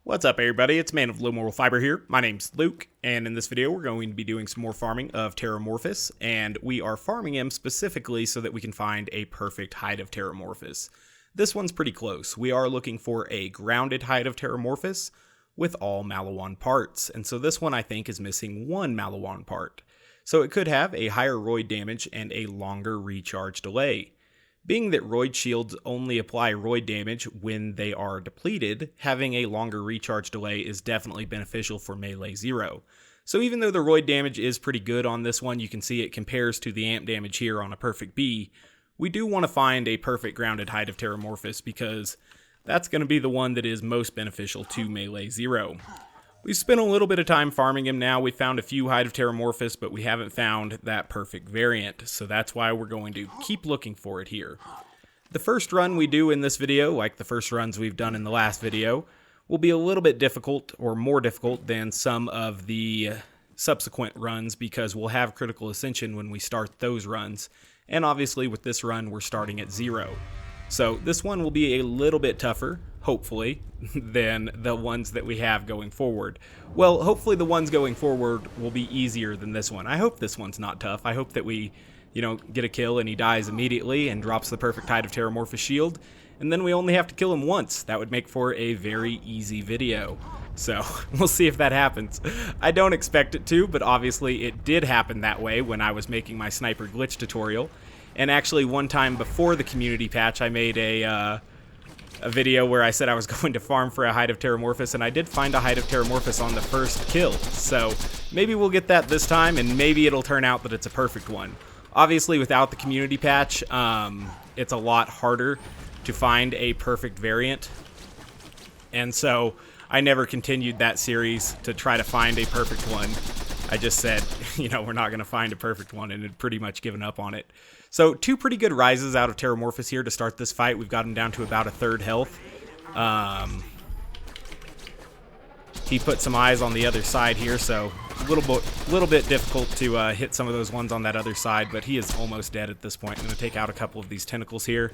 What's up, everybody? It's Man of Low Moral Fiber here. My name's Luke, and in this video we're going to be doing some more farming of Terramorphous, and we are farming him specifically so that we can find a perfect Hide of Terramorphous. This one's pretty close. We are looking for a grounded Hide of Terramorphous with all Maliwan parts, and so this one I think is missing one Maliwan part. So it could have a higher Roid damage and a longer recharge delay. Being that Roid Shields only apply Roid damage when they are depleted, having a longer recharge delay is definitely beneficial for Melee Zer0. So even though the Roid damage is pretty good on this one, you can see it compares to the amp damage here on a perfect B, we do want to find a perfect grounded Hide of Terramorphous because that's going to be the one that is most beneficial to Melee Zer0. We've spent a little bit of time farming him now. We found a few Hide of Terramorphous, but we haven't found that perfect variant, so that's why we're going to keep looking for it here. The first run we do in this video, like the first runs we've done in the last video, will be a little bit difficult, or more difficult than some of the subsequent runs, because we'll have Critical Ascension when we start those runs, and obviously with this run we're starting at 0. So this one will be a little bit tougher, hopefully, than the ones that we have going forward. Well, hopefully the ones going forward will be easier than this one. I hope this one's not tough. I hope that we, get a kill and he dies immediately and drops the perfect Hide of Terramorphous shield, and then we only have to kill him once. That would make for a very easy video. So, we'll see if that happens. I don't expect it to, but obviously it did happen that way when I was making my sniper glitch tutorial. And actually, one time before the community patch, I made a video where I said I was going to farm for a Hide of Terramorphous, and I did find a Hide of Terramorphous on the first kill. So maybe we'll get that this time, and maybe it'll turn out that it's a perfect one. Obviously, without the community patch, it's a lot harder to find a perfect variant. And so I never continued that series to try to find a perfect one. I just said, we're not going to find a perfect one, and had pretty much given up on it. So, two pretty good rises out of Terramorphous here to start this fight. We've got him down to about a third health. He put some eyes on the other side here, so a little bit difficult to hit some of those ones on that other side, but he is almost dead at this point. I'm going to take out a couple of these tentacles here.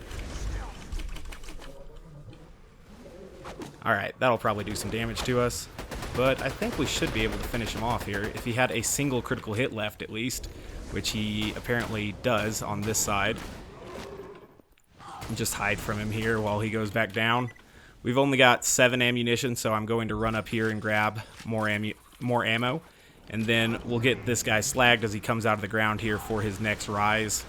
Alright, that'll probably do some damage to us, but I think we should be able to finish him off here if he had a single critical hit left at least, which he apparently does on this side. Just hide from him here while he goes back down. We've only got 7 ammunition, so I'm going to run up here and grab more ammo, and then we'll get this guy slagged as he comes out of the ground here for his next rise.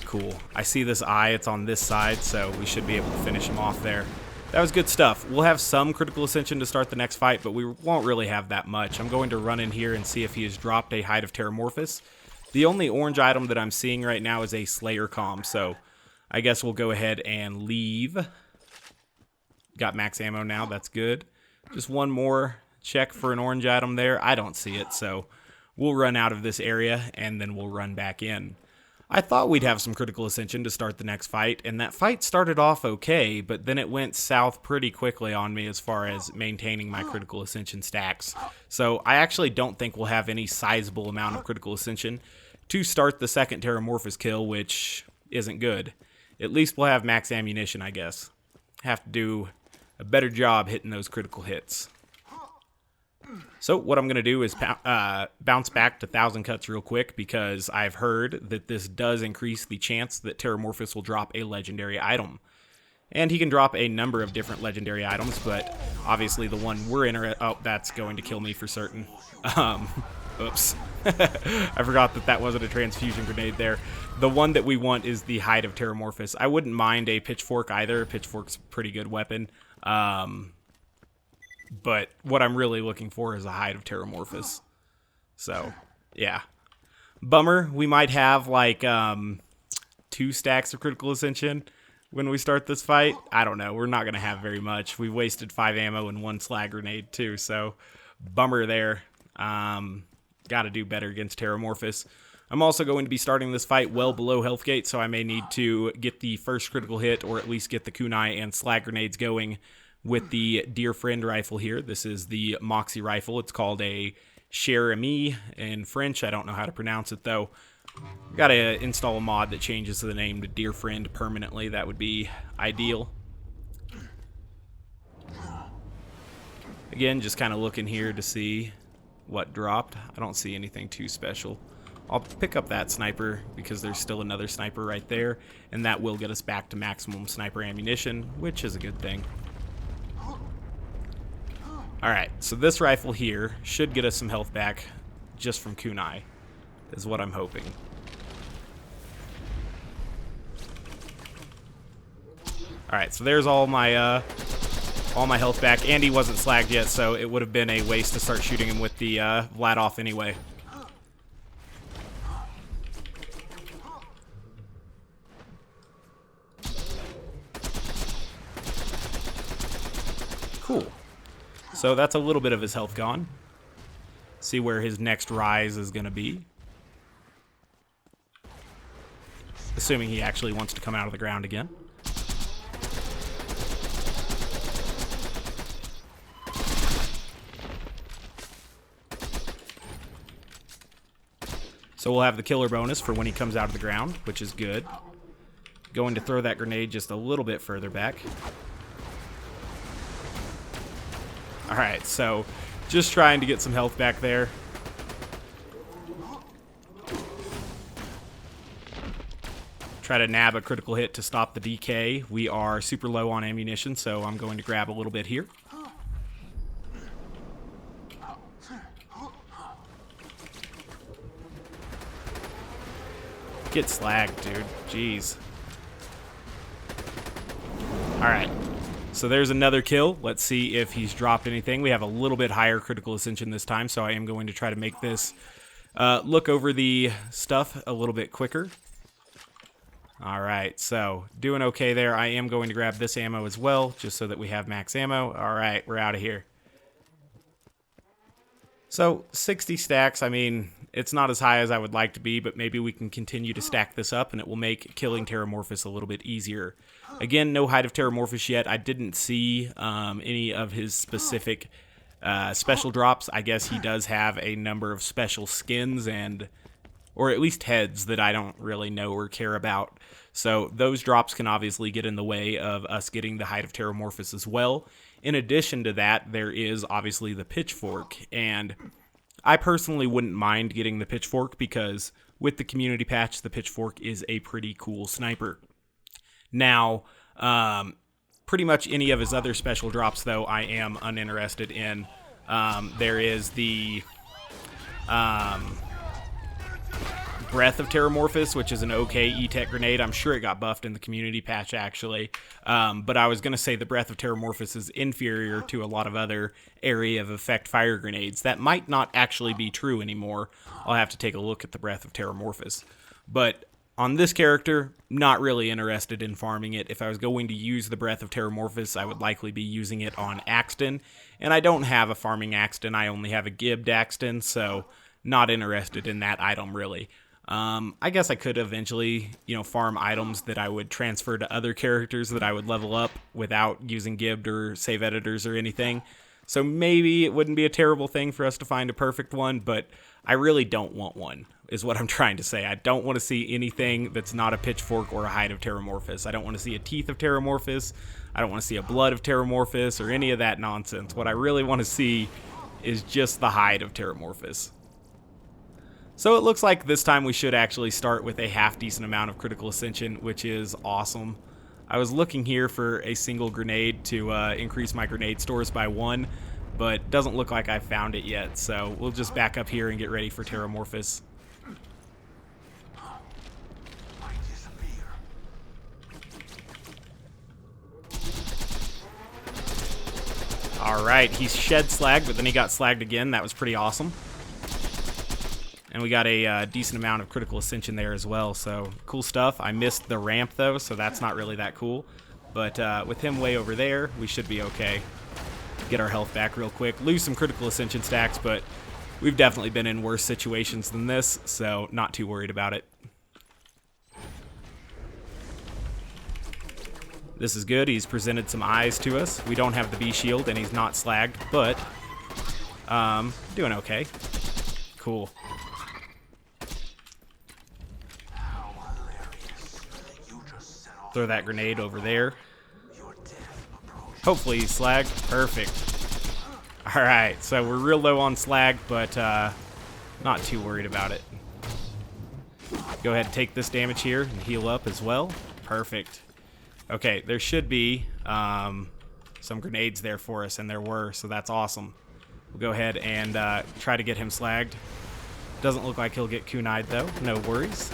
Cool. I see this eye, it's on this side, so we should be able to finish him off there. That was good stuff. We'll have some Critical Ascension to start the next fight, but we won't really have that much. I'm going to run in here and see if he has dropped a Hide of Terramorphous. The only orange item that I'm seeing right now is a Slayer Comm, so I guess we'll go ahead and leave. Got max ammo now, that's good. Just one more check for an orange item there. I don't see it, so we'll run out of this area, and then we'll run back in. I thought we'd have some Critical Ascension to start the next fight, and that fight started off okay, but then it went south pretty quickly on me as far as maintaining my Critical Ascension stacks. So I actually don't think we'll have any sizable amount of Critical Ascension to start the second Terramorphous kill, which isn't good. At least we'll have max ammunition, I guess. Have to do a better job hitting those critical hits. So what I'm going to do is bounce back to 1,000 cuts real quick, because I've heard that this does increase the chance that Terramorphous will drop a legendary item. And he can drop a number of different legendary items, but obviously the one we're in... Oh, that's going to kill me for certain. Oops. I forgot that wasn't a transfusion grenade there. The one that we want is the Hide of Terramorphous. I wouldn't mind a pitchfork either. A pitchfork's a pretty good weapon. But what I'm really looking for is a Hide of Terramorphous. So, yeah. Bummer, we might have like 2 stacks of Critical Ascension when we start this fight. I don't know, we're not going to have very much. We wasted 5 ammo and 1 slag grenade too, so bummer there. Got to do better against Terramorphous. I'm also going to be starting this fight well below health gate, so I may need to get the first critical hit, or at least get the kunai and slag grenades going with the Dear Friend rifle here. This is the Moxxi rifle. It's called a Cher Ami in French. I don't know how to pronounce it, though. Got to install a mod that changes the name to Dear Friend permanently. That would be ideal. Again, just kind of looking here to see what dropped. I don't see anything too special. I'll pick up that sniper because there's still another sniper right there, and that will get us back to maximum sniper ammunition, which is a good thing. Alright, so this rifle here should get us some health back just from kunai, is what I'm hoping. Alright, so there's all my health back. Andy wasn't slagged yet, so it would have been a waste to start shooting him with the Vlad off anyway. Cool. So that's a little bit of his health gone. See where his next rise is going to be. Assuming he actually wants to come out of the ground again. So we'll have the killer bonus for when he comes out of the ground, which is good. Going to throw that grenade just a little bit further back. Alright, so just trying to get some health back there. Try to nab a critical hit to stop the DK. We are super low on ammunition, so I'm going to grab a little bit here. Get slagged, dude. Jeez. Alright. So there's another kill. Let's see if he's dropped anything. We have a little bit higher critical ascension this time, so I am going to try to make this look over the stuff a little bit quicker. Alright, so doing okay there. I am going to grab this ammo as well, just so that we have max ammo. Alright, we're out of here. So, 60 stacks, I mean, it's not as high as I would like to be, but maybe we can continue to stack this up, and it will make killing Terramorphous a little bit easier. Again, no Hide of Terramorphous yet. I didn't see any of his specific special drops. I guess he does have a number of special skins, or at least heads that I don't really know or care about. So those drops can obviously get in the way of us getting the Hide of Terramorphous as well. In addition to that, there is obviously the pitchfork, and I personally wouldn't mind getting the pitchfork because with the community patch, the pitchfork is a pretty cool sniper. Now, pretty much any of his other special drops, though, I am uninterested in. There is the Breath of Terramorphous, which is an okay E-Tech grenade. I'm sure it got buffed in the community patch, actually. But I was going to say the Breath of Terramorphous is inferior to a lot of other area of effect fire grenades. That might not actually be true anymore. I'll have to take a look at the Breath of Terramorphous. But on this character, not really interested in farming it. If I was going to use the Breath of Terramorphous, I would likely be using it on Axton. And I don't have a farming Axton. I only have a gibbed Axton, so not interested in that item, really. I guess I could eventually, farm items that I would transfer to other characters that I would level up without using gibbed or save editors or anything. So maybe it wouldn't be a terrible thing for us to find a perfect one, but I really don't want one, is what I'm trying to say. I don't want to see anything that's not a pitchfork or a Hide of Terramorphous. I don't want to see a Teeth of Terramorphous. I don't want to see a Blood of Terramorphous or any of that nonsense. What I really want to see is just the Hide of Terramorphous. So it looks like this time we should actually start with a half-decent amount of critical ascension, which is awesome. I was looking here for a single grenade to increase my grenade stores by 1, but doesn't look like I found it yet, so we'll just back up here and get ready for Terramorphous. Alright, he shed slag, but then he got slagged again. That was pretty awesome. And we got a decent amount of critical ascension there as well, so cool stuff. I missed the ramp, though, so that's not really that cool. But with him way over there, we should be okay. Get our health back real quick. Lose some critical ascension stacks, but we've definitely been in worse situations than this, so not too worried about it. This is good. He's presented some eyes to us. We don't have the B shield, and he's not slagged, but doing okay. Cool. Throw that grenade over there. Hopefully he's slagged. Perfect. Alright, so we're real low on slag, but not too worried about it. Go ahead and take this damage here and heal up as well. Perfect. Okay, there should be some grenades there for us, and there were, so that's awesome. We'll go ahead and try to get him slagged. Doesn't look like he'll get kunai'd though, no worries.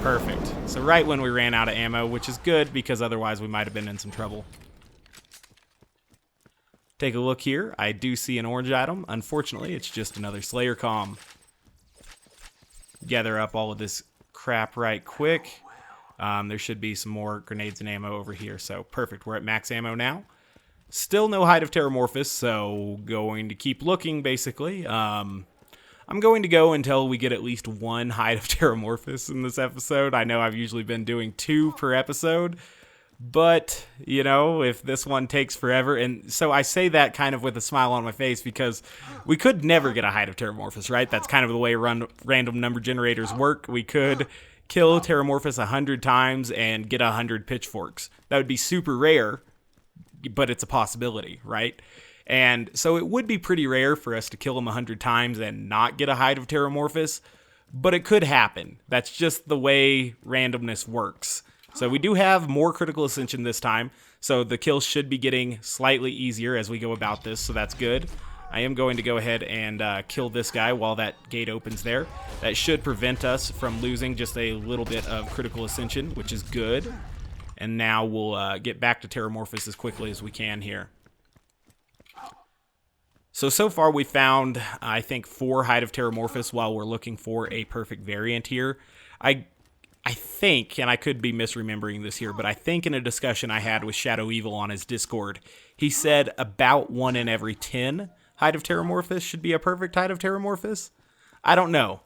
Perfect. So right when we ran out of ammo, which is good because otherwise we might have been in some trouble. Take a look here. I do see an orange item. Unfortunately, it's just another Slayer comm. Gather up all of this crap right quick. There should be some more grenades and ammo over here, so perfect. We're at max ammo now. Still no Hide of Terramorphous, so going to keep looking, basically. I'm going to go until we get at least one Hide of Terramorphous in this episode. I know I've usually been doing 2 per episode, but, you know, if this one takes forever, and so I say that kind of with a smile on my face because we could never get a Hide of Terramorphous, right? That's kind of the way random number generators work. We could kill Terramorphous 100 times and get 100 pitchforks. That would be super rare, but it's a possibility, right? And so it would be pretty rare for us to kill him 100 times and not get a Hide of Terramorphous, but it could happen. That's just the way randomness works. So we do have more critical ascension this time, so the kills should be getting slightly easier as we go about this, so that's good. I am going to go ahead and kill this guy while that gate opens there. That should prevent us from losing just a little bit of critical ascension, which is good. And now we'll get back to Terramorphous as quickly as we can here. So far we found, I think, 4 Hide of Terramorphous while we're looking for a perfect variant here. I think, and I could be misremembering this here, but I think in a discussion I had with Shadow Evil on his Discord, he said about 1 in every 10 Hide of Terramorphous should be a perfect Hide of Terramorphous. I don't know.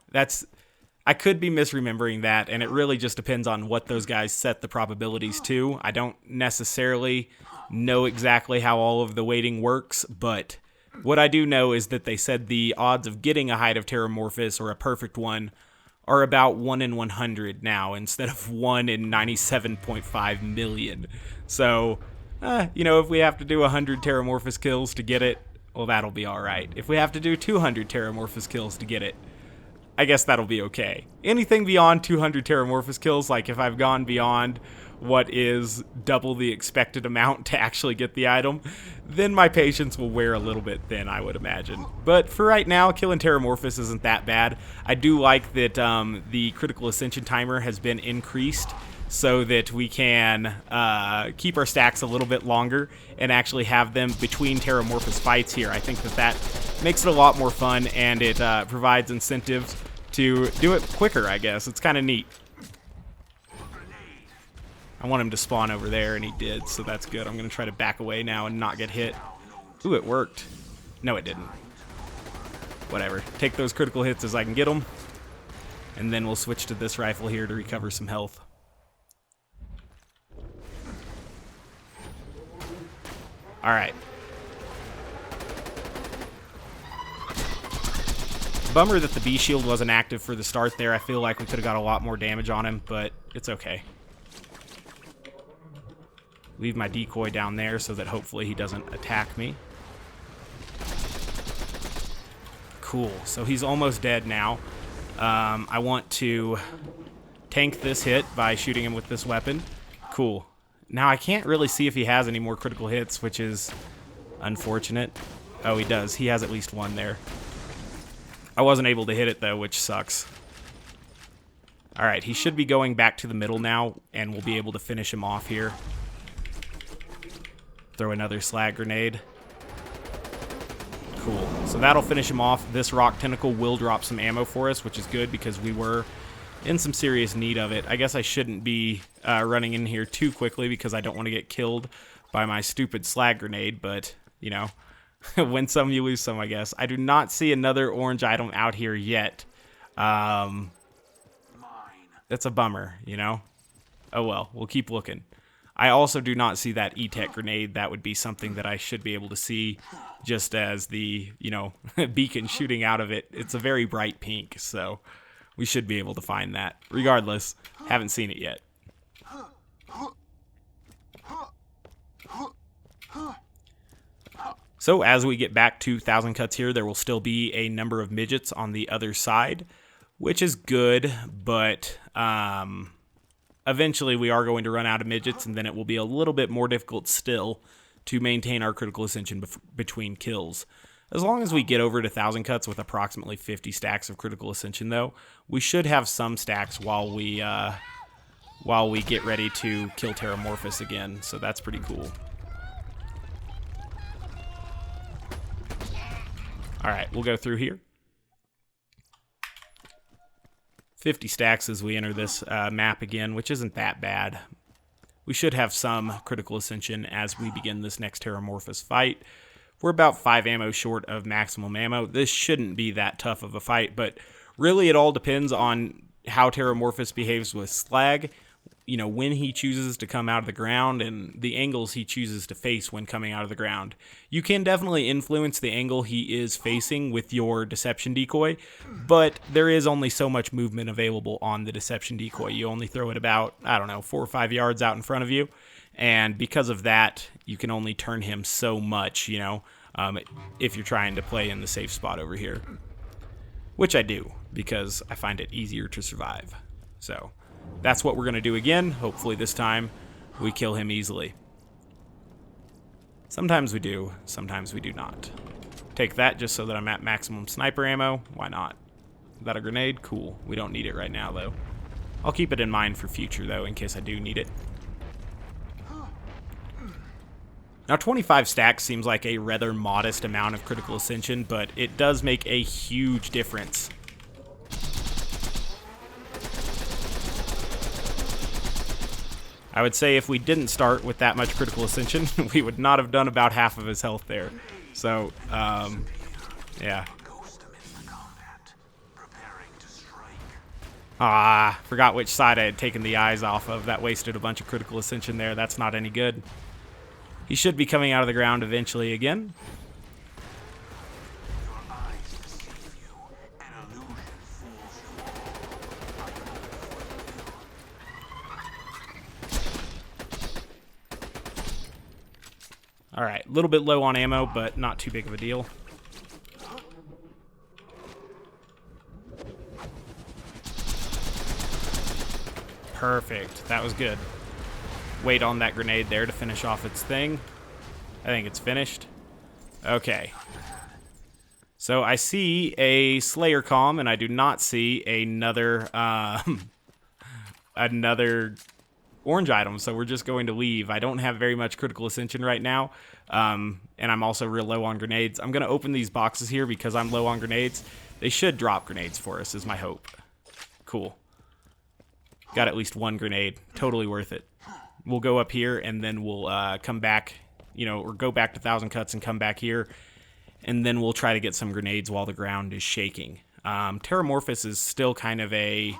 I could be misremembering that, and it really just depends on what those guys set the probabilities to. I don't necessarily know exactly how all of the weighting works, but what I do know is that they said the odds of getting a Hide of Terramorphous or a perfect one are about 1 in 100 now instead of 1 in 97.5 million. So, you know, if we have to do 100 Terramorphous kills to get it, well, that'll be alright. If we have to do 200 Terramorphous kills to get it, I guess that'll be okay. Anything beyond 200 Terramorphous kills, like if I've gone beyond what is double the expected amount to actually get the item, then my patience will wear a little bit thin, I would imagine. But for right now, killing Terramorphous isn't that bad. I do like that the critical ascension timer has been increased so that we can keep our stacks a little bit longer and actually have them between Terramorphous fights here. I think that makes it a lot more fun, and it provides incentives to do it quicker, I guess. It's kind of neat. I want him to spawn over there, and he did, so that's good. I'm going to try to back away now and not get hit. Ooh, it worked. No, it didn't. Whatever. Take those critical hits as I can get them, and then we'll switch to this rifle here to recover some health. Alright. Bummer that the B shield wasn't active for the start there. I feel like we could have got a lot more damage on him, but it's okay. Leave my decoy down there so that hopefully he doesn't attack me. Cool. So he's almost dead now. I want to tank this hit by shooting him with this weapon. Cool. Now I can't really see if he has any more critical hits, which is unfortunate. Oh, he does. He has at least 1 there. I wasn't able to hit it, though, which sucks. Alright, he should be going back to the middle now, and we'll be able to finish him off here. Throw another slag grenade. Cool. So that'll finish him off. This rock tentacle will drop some ammo for us, which is good because we were in some serious need of it. I guess I shouldn't be running in here too quickly because I don't want to get killed by my stupid slag grenade, but, you know, win some, you lose some, I guess. I do not see another orange item out here yet. That's a bummer, you know? Oh well, we'll keep looking. I also do not see that E-Tech grenade. That would be something that I should be able to see just as the, you know, beacon shooting out of it. It's a very bright pink, so we should be able to find that. Regardless, haven't seen it yet. So as we get back to 1,000 cuts here, there will still be a number of midgets on the other side, which is good, but eventually we are going to run out of midgets, and then it will be a little bit more difficult still to maintain our critical ascension between kills. As long as we get over to 1,000 cuts with approximately 50 stacks of critical ascension, though, we should have some stacks while we get ready to kill Terramorphous again, so that's pretty cool. Alright, we'll go through here. 50 stacks as we enter this map again, which isn't that bad. We should have some critical ascension as we begin this next Terramorphous fight. We're about 5 ammo short of maximum ammo. This shouldn't be that tough of a fight, but really it all depends on how Terramorphous behaves with Slag. You know, when he chooses to come out of the ground and the angles he chooses to face when coming out of the ground. You can definitely influence the angle he is facing with your deception decoy, but there is only so much movement available on the deception decoy. You only throw it about, I don't know, 4 or 5 yards out in front of you, and because of that, you can only turn him so much, you know, if you're trying to play in the safe spot over here. Which I do, because I find it easier to survive. So that's what we're going to do again. Hopefully this time we kill him easily. Sometimes we do, sometimes we do not. Take that just so that I'm at maximum sniper ammo. Why not? Is that a grenade? Cool. We don't need it right now, though. I'll keep it in mind for future, though, in case I do need it. Now, 25 stacks seems like a rather modest amount of critical ascension, but it does make a huge difference. I would say if we didn't start with that much critical ascension, we would not have done about half of his health there. So, yeah. Forgot which side I had taken the eyes off of. That wasted a bunch of critical ascension there. That's not any good. He should be coming out of the ground eventually again. Alright, a little bit low on ammo, but not too big of a deal. Perfect. That was good. Wait on that grenade there to finish off its thing. I think it's finished. Okay. So I see a Slayer Comm, and I do not see another another orange item, so we're just going to leave. I don't have very much critical ascension right now, and I'm also real low on grenades. I'm going to open these boxes here because I'm low on grenades. They should drop grenades for us, is my hope. Cool. Got at least one grenade. Totally worth it. We'll go up here, and then we'll come back, you know, or go back to 1,000 cuts and come back here, and then we'll try to get some grenades while the ground is shaking. Terramorphous is still kind of a...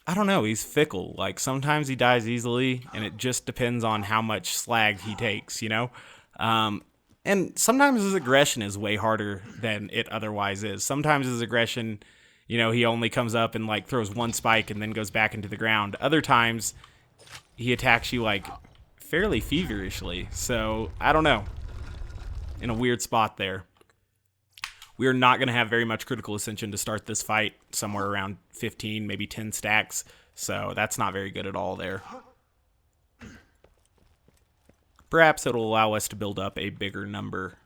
I don't know, he's fickle. Like, sometimes he dies easily, and it just depends on how much slag he takes, you know? And sometimes his aggression is way harder than it otherwise is. Sometimes his aggression, you know, he only comes up and, like, throws one spike and then goes back into the ground. Other times, he attacks you, like, fairly feverishly. So, I don't know. In a weird spot there. We are not going to have very much critical ascension to start this fight, somewhere around 15, maybe 10 stacks, so that's not very good at all there. Perhaps it'll allow us to build up a bigger number.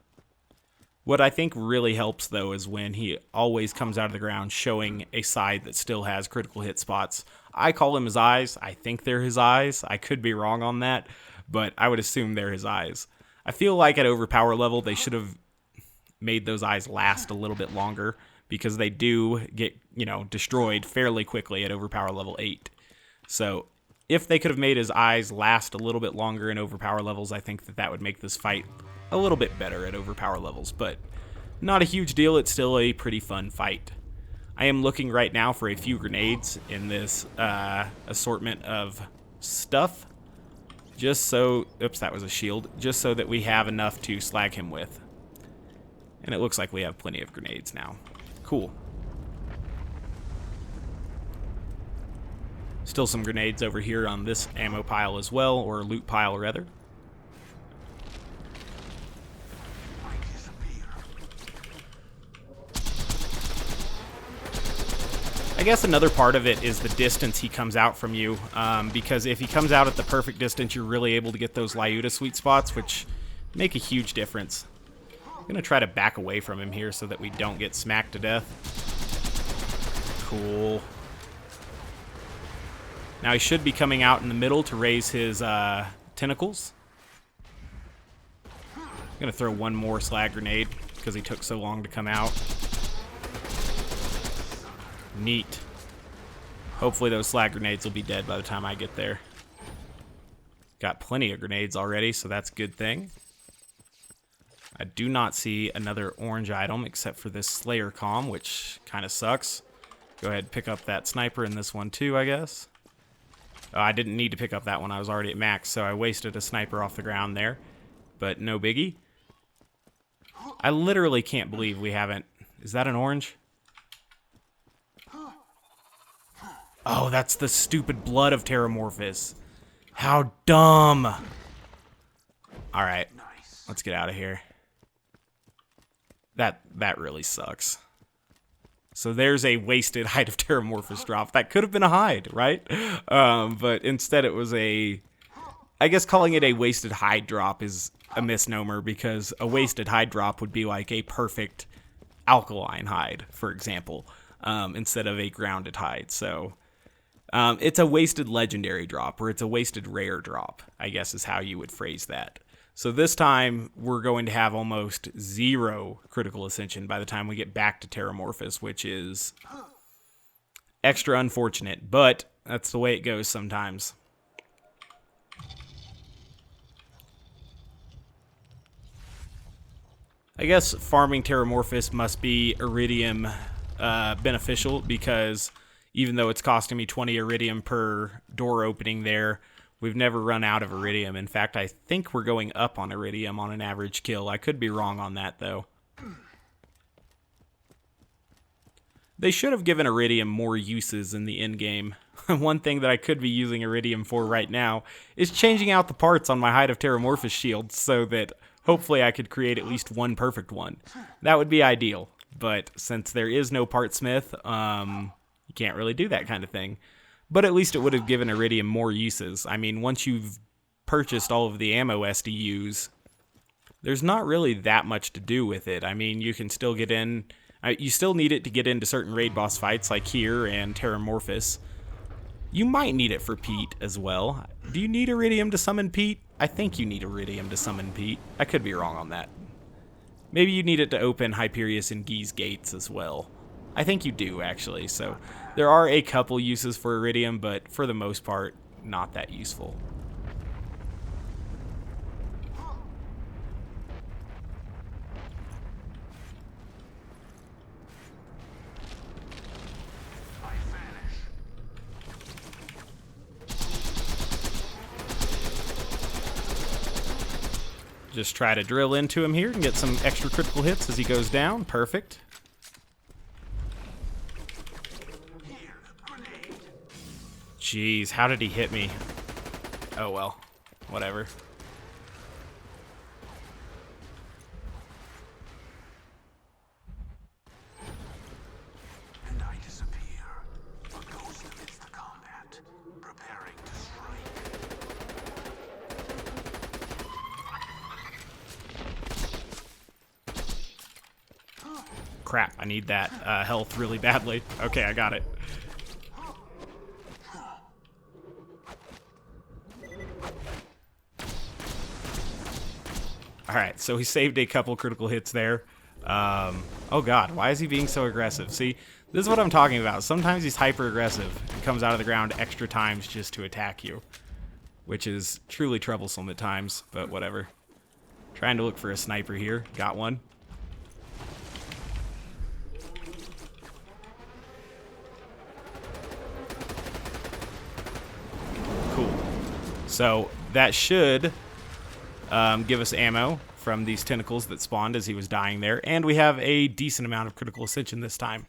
What I think really helps, though, is when he always comes out of the ground showing a side that still has critical hit spots. I call them his eyes. I think they're his eyes. I could be wrong on that, but I would assume they're his eyes. I feel like at overpower level, they should have made those eyes last a little bit longer, because they do get, you know, destroyed fairly quickly at overpower level 8. So if they could have made his eyes last a little bit longer in overpower levels, I think that that would make this fight a little bit better at overpower levels, but not a huge deal. It's still a pretty fun fight. I am looking right now for a few grenades in this assortment of stuff, just so, oops, that was a shield, just so that we have enough to slag him with. And it looks like we have plenty of grenades now. Cool. Still some grenades over here on this ammo pile as well, or loot pile rather. I guess another part of it is the distance he comes out from you, because if he comes out at the perfect distance, you're really able to get those Lyuda sweet spots, which make a huge difference. I'm going to try to back away from him here so that we don't get smacked to death. Cool. Now he should be coming out in the middle to raise his tentacles. I'm going to throw one more slag grenade because he took so long to come out. Neat. Hopefully those slag grenades will be dead by the time I get there. Got plenty of grenades already, so that's a good thing. I do not see another orange item except for this Slayer Comm, which kind of sucks. Go ahead and pick up that sniper in this one too, I guess. I didn't need to pick up that one. I was already at max, so I wasted a sniper off the ground there. But no biggie. I literally can't believe we haven't... Is that an orange? Oh, that's the stupid blood of Terramorphous. How dumb. Alright, let's get out of here. That really sucks. So there's a wasted Hide of Terramorphous drop. That could have been a hide, right? But instead it was a... I guess calling it a wasted hide drop is a misnomer, because a wasted hide drop would be like a perfect alkaline hide, for example, instead of a grounded hide. So it's a wasted legendary drop, or it's a wasted rare drop, I guess is how you would phrase that. So this time, we're going to have almost 0 critical ascension by the time we get back to Terramorphous, which is extra unfortunate, but that's the way it goes sometimes. I guess farming Terramorphous must be Iridium beneficial, because even though it's costing me 20 Iridium per door opening there, we've never run out of Iridium. In fact, I think we're going up on Iridium on an average kill. I could be wrong on that, though. They should have given Iridium more uses in the end game. One thing that I could be using Iridium for right now is changing out the parts on my Hide of Terramorphous shield so that hopefully I could create at least one perfect one. That would be ideal, but since there is no partsmith, you can't really do that kind of thing. But at least it would have given Iridium more uses. I mean, once you've purchased all of the ammo SDUs, there's not really that much to do with it. I mean, you can still get in... You still need it to get into certain raid boss fights like here and Terramorphous. You might need it for Pete as well. Do you need Iridium to summon Pete? I think you need Iridium to summon Pete. I could be wrong on that. Maybe you need it to open Hyperius and Gee's gates as well. I think you do, actually. So there are a couple uses for Iridium, but for the most part, not that useful. Just try to drill into him here and get some extra critical hits as he goes down. Perfect. Jeez, how did he hit me? Oh well, whatever. And I disappear, a ghost amidst the combat, preparing to strike. Crap, I need that health really badly. Okay, I got it. Alright, so he saved a couple critical hits there. Oh god, why is he being so aggressive? See, this is what I'm talking about. Sometimes he's hyper aggressive and comes out of the ground extra times just to attack you, which is truly troublesome at times, but whatever. Trying to look for a sniper here. Got one. Cool. So that should give us ammo from these tentacles that spawned as he was dying there, and we have a decent amount of critical ascension this time.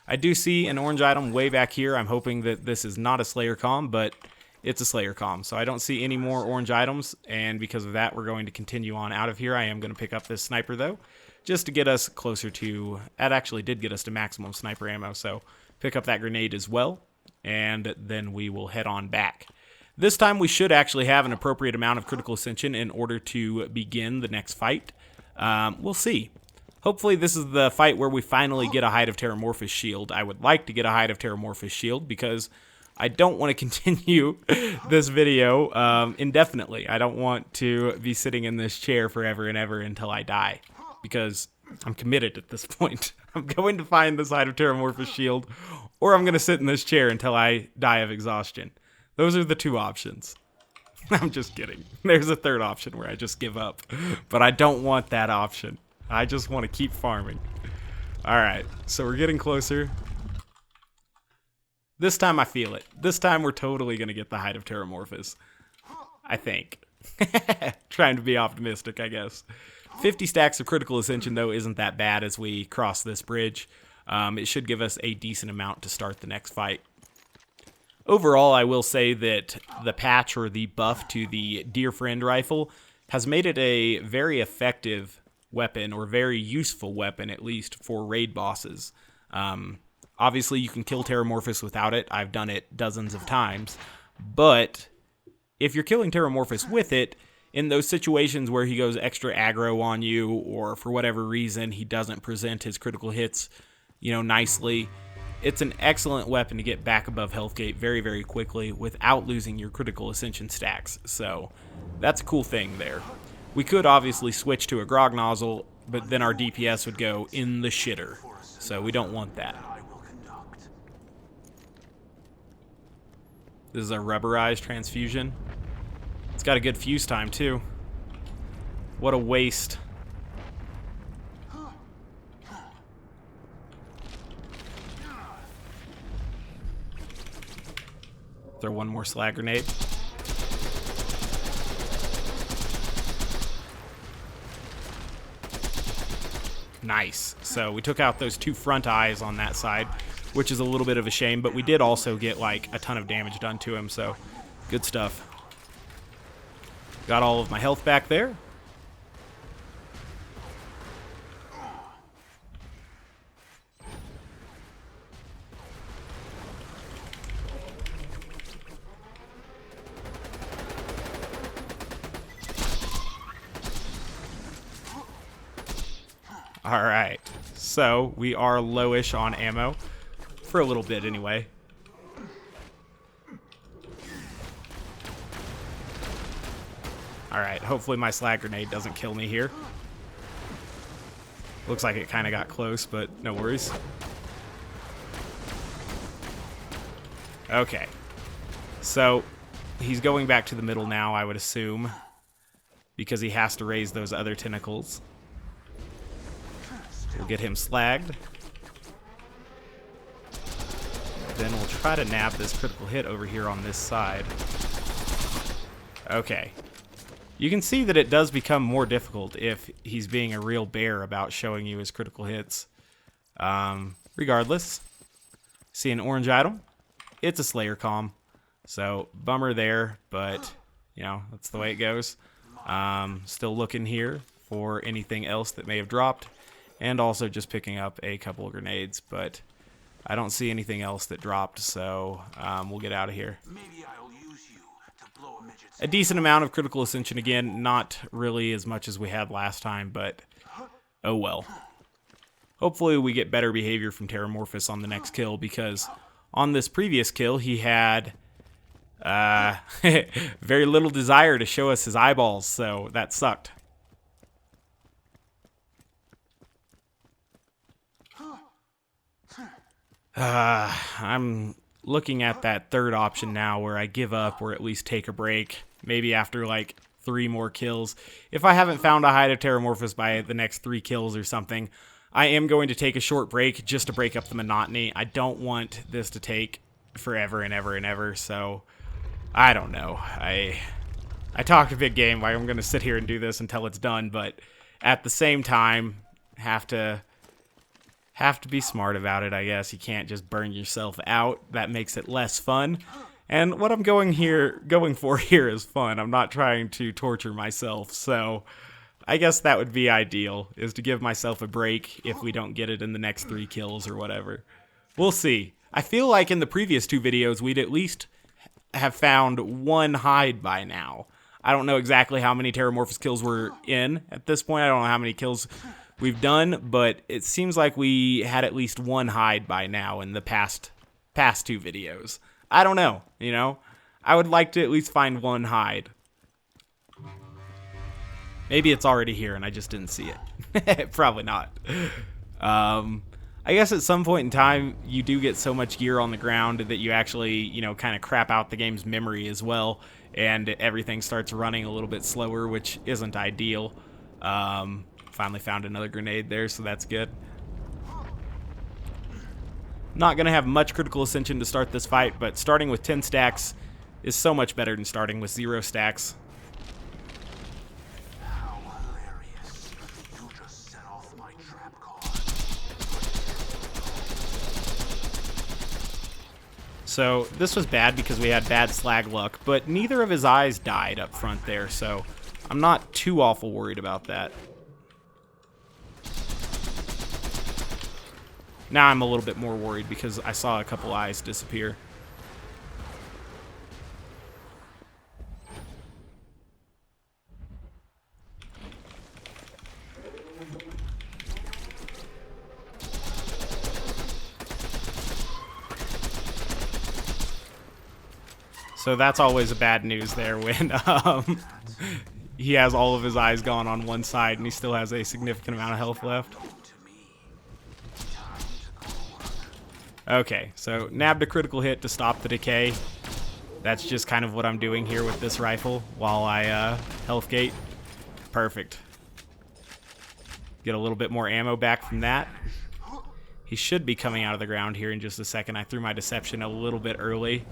I do see an orange item way back here. I'm hoping that this is not a Slayer Comm, but it's a Slayer Comm, so I don't see any more orange items, and because of that, we're going to continue on out of here. I am going to pick up this sniper, though, just to get us closer to... That actually did get us to maximum sniper ammo, so pick up that grenade as well, and then we will head on back. This time we should actually have an appropriate amount of critical ascension in order to begin the next fight. We'll see. Hopefully this is the fight where we finally get a Hide of Terramorphous shield. I would like to get a Hide of Terramorphous shield because I don't want to continue this video indefinitely. I don't want to be sitting in this chair forever and ever until I die, because I'm committed at this point. I'm going to find this Hide of Terramorphous shield, or I'm going to sit in this chair until I die of exhaustion. Those are the two options. I'm just kidding. There's a third option where I just give up, but I don't want that option. I just want to keep farming. Alright, so we're getting closer. This time I feel it. This time we're totally going to get the Hide of Terramorphous. I think. Trying to be optimistic, I guess. 50 stacks of critical ascension, though, isn't that bad as we cross this bridge. It should give us a decent amount to start the next fight. Overall, I will say that the patch or the buff to the Dear Friend rifle has made it a very effective weapon, or very useful weapon, at least for raid bosses. Obviously, you can kill Terramorphous without it. I've done it dozens of times. But if you're killing Terramorphous with it, in those situations where he goes extra aggro on you, or for whatever reason he doesn't present his critical hits, nicely, it's an excellent weapon to get back above health gate very, very quickly without losing your critical ascension stacks. So that's a cool thing there. We could obviously switch to a grog nozzle, but then our DPS would go in the shitter. So we don't want that. This is a rubberized transfusion. It's got a good fuse time too. What a waste. Throw one more slag grenade. Nice. So we took out those two front eyes on that side, which is a little bit of a shame, but we did also get like a ton of damage done to him, so good stuff. Got all of my health back there. Alright, so we are lowish on ammo, for a little bit anyway. Alright, hopefully my slag grenade doesn't kill me here. Looks like it kind of got close, but no worries. Okay, so he's going back to the middle now, I would assume, because he has to raise those other tentacles. We'll get him slagged. Then we'll try to nab this critical hit over here on this side. Okay. You can see that it does become more difficult if he's being a real bear about showing you his critical hits. Regardless. See an orange item? It's a Slayer comm. So, bummer there, but, that's the way it goes. Still looking here for anything else that may have dropped. And also just picking up a couple of grenades, but I don't see anything else that dropped, so we'll get out of here. Maybe I'll use you to blow a midget's A decent amount of critical ascension again, not really as much as we had last time, but oh well. Hopefully we get better behavior from Terramorphous on the next kill, because on this previous kill he had very little desire to show us his eyeballs, so that sucked. I'm looking at that third option now where I give up or at least take a break. Maybe after like 3 more kills. If I haven't found a Hide of Terramorphous by the next 3 kills or something, I am going to take a short break just to break up the monotony. I don't want this to take forever and ever and ever, so I don't know. I talked a big game. I'm going to sit here and do this until it's done, but at the same time, have to be smart about it, I guess. You can't just burn yourself out. That makes it less fun. And what I'm going for here is fun. I'm not trying to torture myself. So I guess that would be ideal, is to give myself a break if we don't get it in the next 3 kills or whatever. We'll see. I feel like in the previous 2 videos, we'd at least have found 1 hide by now. I don't know exactly how many Terramorphous kills we're in at this point. I don't know how many kills we've done, but it seems like we had at least 1 hide by now in the past 2 videos. I don't know, you know? I would like to at least find 1 hide. Maybe it's already here and I just didn't see it. Probably not. I guess at some point in time, you do get so much gear on the ground that you actually, you know, kind of crap out the game's memory as well, and everything starts running a little bit slower, which isn't ideal. Finally found another grenade there, so that's good. Not going to have much critical ascension to start this fight, but starting with 10 stacks is so much better than starting with 0 stacks. How hilarious. You just set off my trap card. So this was bad because we had bad slag luck, but neither of his eyes died up front there, so I'm not too awful worried about that. Now I'm a little bit more worried because I saw a couple eyes disappear. So that's always a bad news there when he has all of his eyes gone on one side and he still has a significant amount of health left. Okay, so nabbed a critical hit to stop the decay. That's just kind of what I'm doing here with this rifle while I health gate. Perfect. Get a little bit more ammo back from that. He should be coming out of the ground here in just a second. I threw my deception a little bit early.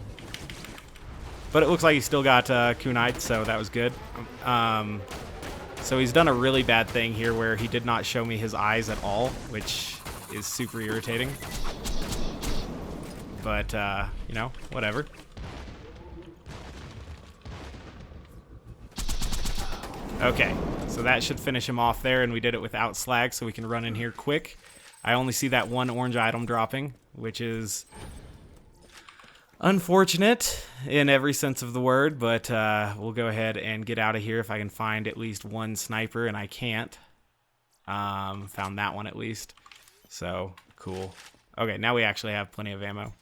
But it looks like he's still got kunite, so that was good. So he's done a really bad thing here where he did not show me his eyes at all, which is super irritating. But, you know, whatever. Okay, so that should finish him off there, and we did it without slag, so we can run in here quick. I only see that 1 orange item dropping, which is unfortunate in every sense of the word, but we'll go ahead and get out of here if I can find at least 1 sniper, and I can't. Found that one at least, so cool. Okay, now we actually have plenty of ammo.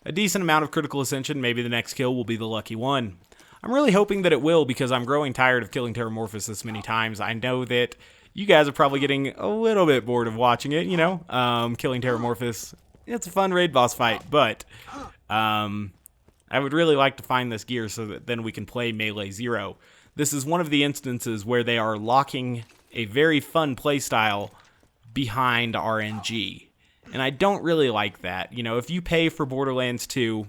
A decent amount of critical ascension. Maybe the next kill will be the lucky one. I'm really hoping that it will because I'm growing tired of killing Terramorphous this many times. I know that you guys are probably getting a little bit bored of watching it, you know, killing Terramorphous. It's a fun raid boss fight, but I would really like to find this gear so that then we can play Melee Zer0. This is one of the instances where they are locking a very fun playstyle behind RNG. And I don't really like that. You know, if you pay for Borderlands 2